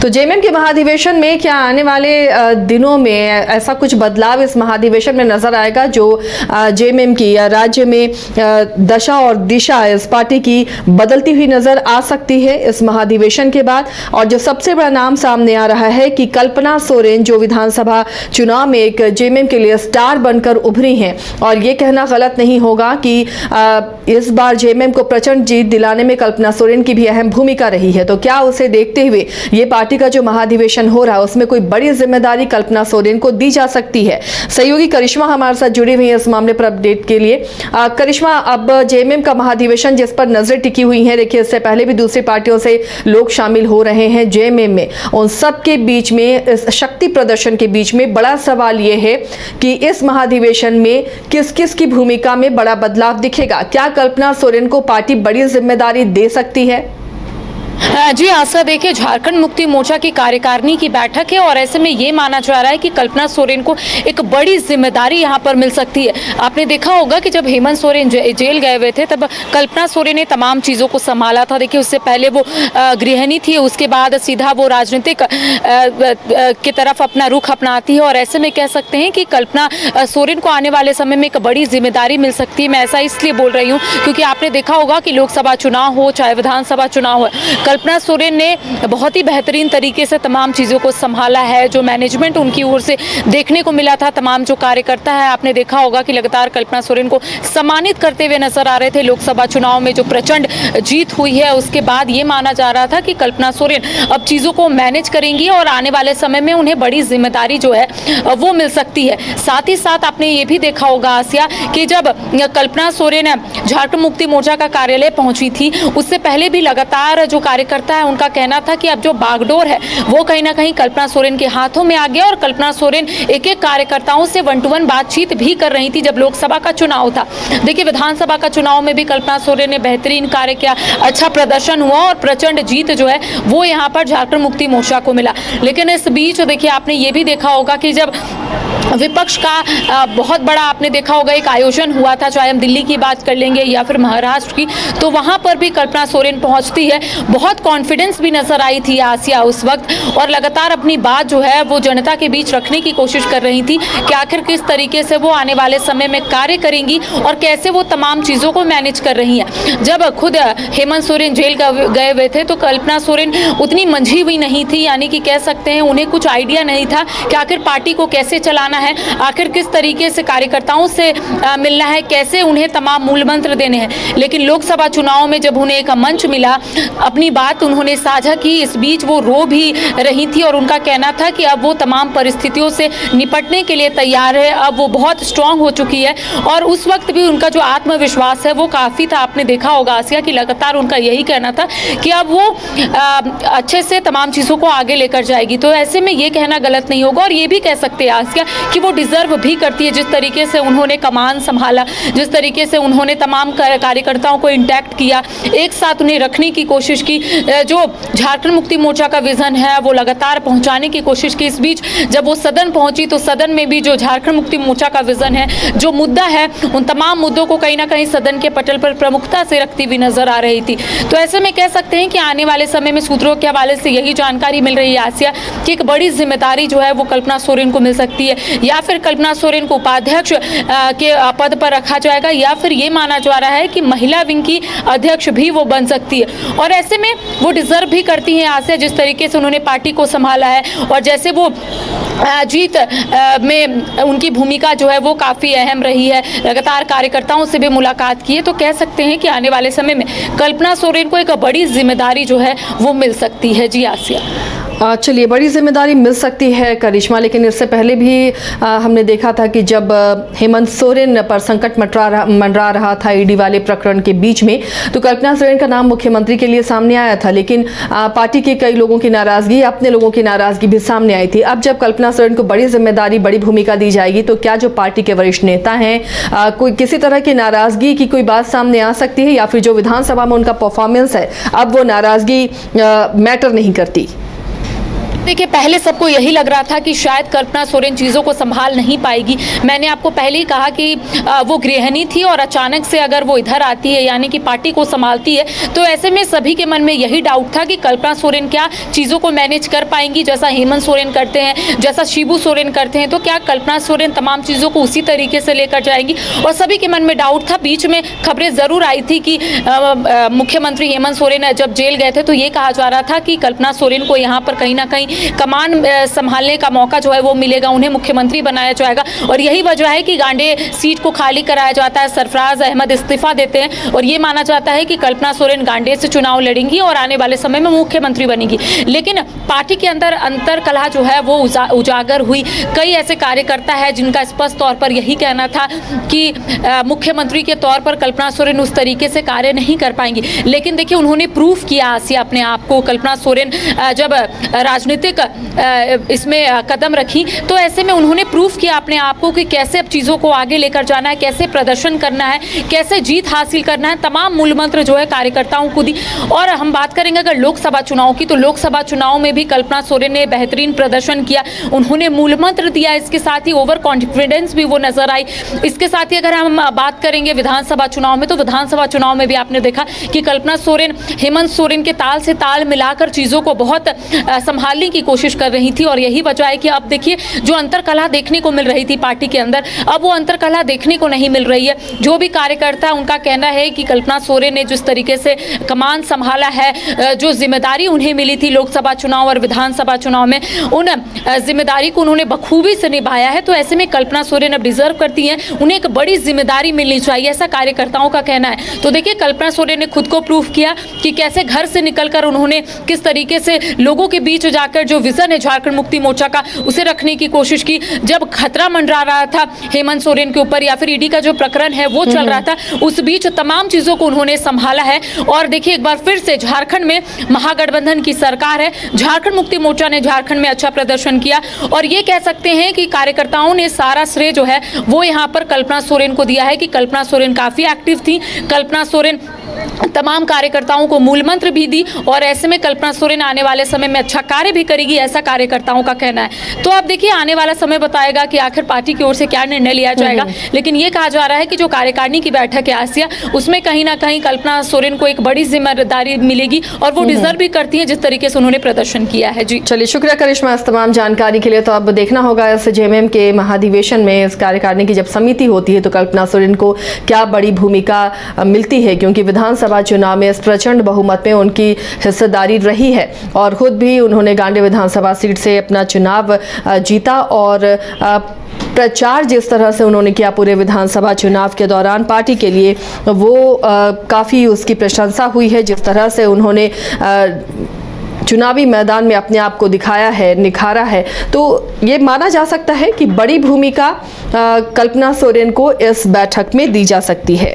तो जेएमएम के महाधिवेशन में क्या आने वाले दिनों में ऐसा कुछ बदलाव इस महाधिवेशन में नजर आएगा जो जेएमएम की या राज्य में दशा और दिशा इस पार्टी की बदलती हुई नजर आ सकती है इस महाधिवेशन के बाद? और जो सबसे बड़ा नाम सामने आ रहा है कि कल्पना सोरेन जो विधानसभा चुनाव में एक जेएमएम के लिए स्टार बनकर उभरी हैं, और ये कहना गलत नहीं होगा कि इस बार जेएमएम को प्रचंड जीत दिलाने में कल्पना सोरेन की भी अहम भूमिका रही है। तो क्या उसे देखते हुए ये पार्टी का जो महाधिवेशन हो रहा है उसमें कोई बड़ी जिम्मेदारी कल्पना सोरेन को दी जा सकती है? सहयोगी करिश्मा हमारे साथ जुड़ी हुई है इस मामले पर अपडेट के लिए। करिश्मा, अब जेएमएम का महाधिवेशन जिस पर नजर टिकी हुई है, देखिए इससे पहले भी दूसरी पार्टियों से लोग शामिल हो रहे हैं जेएमएम में, उन सब के बीच में, इस शक्ति प्रदर्शन के बीच में बड़ा सवाल यह है कि इस महाधिवेशन में किस किस की भूमिका में बड़ा बदलाव दिखेगा? क्या कल्पना सोरेन को पार्टी बड़ी जिम्मेदारी दे सकती है? जी आशा, देखिए झारखंड मुक्ति मोर्चा की कार्यकारिणी की बैठक है और ऐसे में ये माना जा रहा है कि कल्पना सोरेन को एक बड़ी जिम्मेदारी यहाँ पर मिल सकती है। आपने देखा होगा कि जब हेमंत सोरेन जेल गए हुए थे तब कल्पना सोरेन ने तमाम चीज़ों को संभाला था। देखिए उससे पहले वो गृहिणी थी, उसके बाद सीधा वो राजनीतिक की तरफ अपना रुख अपनाती है और ऐसे में कह सकते हैं कि कल्पना सोरेन को आने वाले समय में एक बड़ी जिम्मेदारी मिल सकती है। मैं ऐसा इसलिए बोल रही हूँ क्योंकि आपने देखा होगा कि लोकसभा चुनाव हो चाहे विधानसभा चुनाव हो, कल्पना सोरेन ने बहुत ही बेहतरीन तरीके से तमाम चीज़ों को संभाला है। जो मैनेजमेंट उनकी ओर से देखने को मिला था, तमाम जो कार्यकर्ता है, आपने देखा होगा कि लगातार कल्पना सोरेन को सम्मानित करते हुए नजर आ रहे थे। लोकसभा चुनाव में जो प्रचंड जीत हुई है उसके बाद ये माना जा रहा था कि कल्पना सोरेन अब चीज़ों को मैनेज करेंगी और आने वाले समय में उन्हें बड़ी जिम्मेदारी जो है वो मिल सकती है। साथ ही साथ आपने ये भी देखा होगा आसिया कि जब कल्पना सोरेन झारखंड मुक्ति मोर्चा का कार्यालय पहुंची थी उससे पहले भी लगातार जो कार्यकर्ता है उनका कहना था कि अब जो बागडोर है वो कहीं ना कहीं कल्पना सोरेन के हाथों में आ गया और कल्पना सोरेन एक एक कार्यकर्ताओं से 1-to-1 बातचीत भी कर रही थी जब लोकसभा का चुनाव था। देखिए विधानसभा का चुनाव में भी कल्पना सोरेन ने बेहतरीन कार्य किया, अच्छा प्रदर्शन हुआ और प्रचंड जीत जो है वो यहाँ पर झारखंड मुक्ति मोर्चा को मिला। लेकिन इस बीच देखिए आपने ये भी देखा होगा कि जब विपक्ष का बहुत बड़ा आपने देखा होगा एक आयोजन हुआ था, चाहे हम दिल्ली की बात कर लेंगे या फिर महाराष्ट्र की, तो वहां पर भी कल्पना सोरेन पहुंचती है। बहुत कॉन्फिडेंस भी नजर आई थी आसिया उस वक्त और लगातार अपनी बात जो है वो जनता के बीच रखने की कोशिश कर रही थी कि आखिर किस तरीके से वो आने वाले समय में कार्य करेंगी और कैसे वो तमाम चीज़ों को मैनेज कर रही हैं। जब खुद हेमंत सोरेन जेल गए हुए थे तो कल्पना सोरेन उतनी मंझी हुई नहीं थी, यानी कि कह सकते हैं उन्हें कुछ आइडिया नहीं था कि आखिर पार्टी को कैसे चलाना है, आखिर किस तरीके से कार्यकर्ताओं से मिलना है, कैसे उन्हें तमाम मूल मंत्र देने हैं। लेकिन लोकसभा चुनाव में जब उन्हें एक मंच मिला, अपनी बात उन्होंने साझा की। इस बीच वो रो भी रही थी और उनका कहना था कि अब वो तमाम परिस्थितियों से निपटने के लिए तैयार है, अब वो बहुत स्ट्रांग हो चुकी है और उस वक्त भी उनका जो आत्मविश्वास है वो काफ़ी था। आपने देखा होगा आसिया कि लगातार उनका यही कहना था कि अब वो अच्छे से तमाम चीज़ों को आगे लेकर जाएगी। तो ऐसे में ये कहना गलत नहीं होगा और ये भी कह सकते हैं आसिया कि वो डिजर्व भी करती है जिस तरीके से उन्होंने कमान संभाला, जिस तरीके से उन्होंने तमाम कार्यकर्ताओं को इंटैक्ट किया, एक साथ उन्हें रखने की कोशिश की, जो झारखंड मुक्ति मोर्चा का विजन है वो लगातार पहुंचाने की कोशिश की। इस बीच जब वो सदन पहुंची तो सदन में भी जो झारखंड मुक्ति मोर्चा का विजन है, जो मुद्दा है, उन तमाम मुद्दों को कहीं ना कहीं सदन के पटल पर प्रमुखता से रखती हुई नजर आ रही थी। तो ऐसे में कह सकते हैं कि आने वाले समय में सूत्रों के हवाले से यही जानकारी मिल रही है आसिया कि एक बड़ी जिम्मेदारी जो है वो कल्पना सोरेन को मिल सकती है, या फिर कल्पना सोरेन को उपाध्यक्ष के पद पर रखा जाएगा, या फिर ये माना जा रहा है कि महिला विंग की अध्यक्ष भी वो बन सकती है। और ऐसे में वो डिजर्व भी करती हैं आसिया जिस तरीके से उन्होंने पार्टी को संभाला है और जैसे वो जीत में उनकी भूमिका जो है वो काफ़ी अहम रही है, लगातार कार्यकर्ताओं से भी मुलाकात की है। तो कह सकते हैं कि आने वाले समय में कल्पना सोरेन को एक बड़ी जिम्मेदारी जो है वो मिल सकती है। जी आसिया, चलिए, बड़ी जिम्मेदारी मिल सकती है करिश्मा, लेकिन इससे पहले भी हमने देखा था कि जब हेमंत सोरेन पर संकट मंडरा रहा था ईडी वाले प्रकरण के बीच में, तो कल्पना सोरेन का नाम मुख्यमंत्री के लिए सामने आया था, लेकिन पार्टी के कई लोगों की नाराजगी, अपने लोगों की नाराजगी भी सामने आई थी। अब जब कल्पना सोरेन को बड़ी जिम्मेदारी, बड़ी भूमिका दी जाएगी, तो क्या जो पार्टी के वरिष्ठ नेता हैं कोई किसी तरह की नाराजगी की कोई बात सामने आ सकती है, या फिर जो विधानसभा में उनका परफॉर्मेंस है अब वो नाराजगी मैटर नहीं करती? देखिए, पहले सबको यही लग रहा था कि शायद कल्पना सोरेन चीज़ों को संभाल नहीं पाएगी। मैंने आपको पहले ही कहा कि वो गृहिणी थी और अचानक से अगर वो इधर आती है, यानी कि पार्टी को संभालती है, तो ऐसे में सभी के मन में यही डाउट था कि कल्पना सोरेन क्या चीज़ों को मैनेज कर पाएंगी, जैसा हेमंत सोरेन करते हैं, जैसा शिबू सोरेन करते हैं, तो क्या कल्पना सोरेन तमाम चीज़ों को उसी तरीके से लेकर जाएंगी। और सभी के मन में डाउट था। बीच में खबरें ज़रूर आई थी कि मुख्यमंत्री हेमंत सोरेन जब जेल गए थे तो ये कहा जा रहा था कि कल्पना सोरेन को यहाँ पर कहीं ना कहीं कमान संभालने का मौका जो है वो मिलेगा, उन्हें मुख्यमंत्री बनाया जाएगा। और यही वजह है कि गांडे सीट को खाली कराया जाता है, सरफराज अहमद इस्तीफा देते हैं और ये माना जाता है कि कल्पना सोरेन गांडे से चुनाव लड़ेंगी और आने वाले समय में मुख्यमंत्री बनेगी। लेकिन पार्टी के अंदर अंतर कलह जो है वो उजागर हुई। कई ऐसे कार्यकर्ता है जिनका स्पष्ट तौर पर यही कहना था कि मुख्यमंत्री के तौर पर कल्पना सोरेन उस तरीके से कार्य नहीं कर पाएंगी। लेकिन देखिए, उन्होंने प्रूफ किया आसिया अपने आप को। कल्पना सोरेन जब राजनीतिक इसमें कदम रखी तो ऐसे में उन्होंने प्रूफ किया अपने आप को कि कैसे अब चीज़ों को आगे लेकर जाना है, कैसे प्रदर्शन करना है, कैसे जीत हासिल करना है। तमाम मूल मंत्र जो है कार्यकर्ताओं को दी। और हम बात करेंगे अगर लोकसभा चुनाव की, तो लोकसभा चुनाव में भी कल्पना सोरेन ने बेहतरीन प्रदर्शन किया, उन्होंने मूल मंत्र दिया। इसके साथ ही ओवर कॉन्फिडेंस भी वो नजर आई। इसके साथ ही अगर हम बात करेंगे विधानसभा चुनाव में, तो विधानसभा चुनाव में भी आपने देखा कि कल्पना सोरेन हेमंत सोरेन के ताल से ताल मिलाकर चीज़ों को बहुत संभालने की कोशिश कर रही थी। और यही वजह है कि अब देखिए, जो अंतरकलह देखने को मिल रही थी पार्टी के अंदर, अब वो अंतरकलह देखने को नहीं मिल रही है। जो भी कार्यकर्ता, उनका कहना है कि कल्पना सोरेन ने जिस तरीके से कमान संभाला है, जो जिम्मेदारी उन्हें मिली थी लोकसभा चुनाव और विधानसभा चुनाव में, उन जिम्मेदारी को उन्होंने बखूबी से निभाया है। तो ऐसे में कल्पना सोरेन अब डिजर्व करती हैं, उन्हें एक बड़ी जिम्मेदारी मिलनी चाहिए, ऐसा कार्यकर्ताओं का कहना है। तो देखिए, कल्पना सोरेन ने खुद को प्रूफ किया कि कैसे घर से निकलकर उन्होंने किस तरीके से लोगों के बीच जाकर जो विजन है झारखंड मुक्ति मोर्चा का, उसे रखने की कोशिश की। जब खतरा मंडरा रहा था हेमंत सोरेन के ऊपर या फिर ईडी का जो प्रकरण है वो चल रहा था, उस बीच तमाम चीजों को उन्होंने संभाला है। और देखिए, एक बार फिर से झारखंड में महागठबंधन की सरकार है, झारखंड मुक्ति मोर्चा ने झारखंड में अच्छा प्रदर्शन किया। और ये कह सकते हैं कि कार्यकर्ताओं ने सारा श्रेय जो है वो यहाँ पर कल्पना सोरेन को दिया है कि कल्पना सोरेन काफी एक्टिव थी। कल्पना सोरेन तमाम कार्यकर्ताओं को मूल मंत्र भी दी और ऐसे में कल्पना सोरेन आने वाले समय में अच्छा कार्य भी करेगी, ऐसा कार्यकर्ताओं का कहना है। तो अब देखिए, आने वाला समय बताएगा कि आखिर पार्टी की ओर से क्या निर्णय लिया जाएगा। लेकिन ये कहा जा रहा है कि जो कार्यकारिणी की बैठक है आसिया, उसमें कहीं ना कहीं कल्पना सोरेन को एक बड़ी जिम्मेदारी मिलेगी और वो डिजर्व भी करती है जिस तरीके से उन्होंने प्रदर्शन किया है। जी चलिए, शुक्रिया करिश्मा इस तमाम जानकारी के लिए। तो अब देखना होगा इस जेएमएम के महाधिवेशन में इस कार्यकारिणी की जब समिति होती है तो कल्पना सोरेन को क्या बड़ी भूमिका मिलती है, क्योंकि विधानसभा चुनाव में इस प्रचंड बहुमत में उनकी हिस्सेदारी रही है और खुद भी उन्होंने गांडे विधानसभा सीट से अपना चुनाव जीता। और प्रचार जिस तरह से उन्होंने किया पूरे विधानसभा चुनाव के दौरान पार्टी के लिए, वो काफ़ी उसकी प्रशंसा हुई है। जिस तरह से उन्होंने चुनावी मैदान में अपने आप को दिखाया है, निखारा है, तो ये माना जा सकता है कि बड़ी भूमिका कल्पना सोरेन को इस बैठक में दी जा सकती है।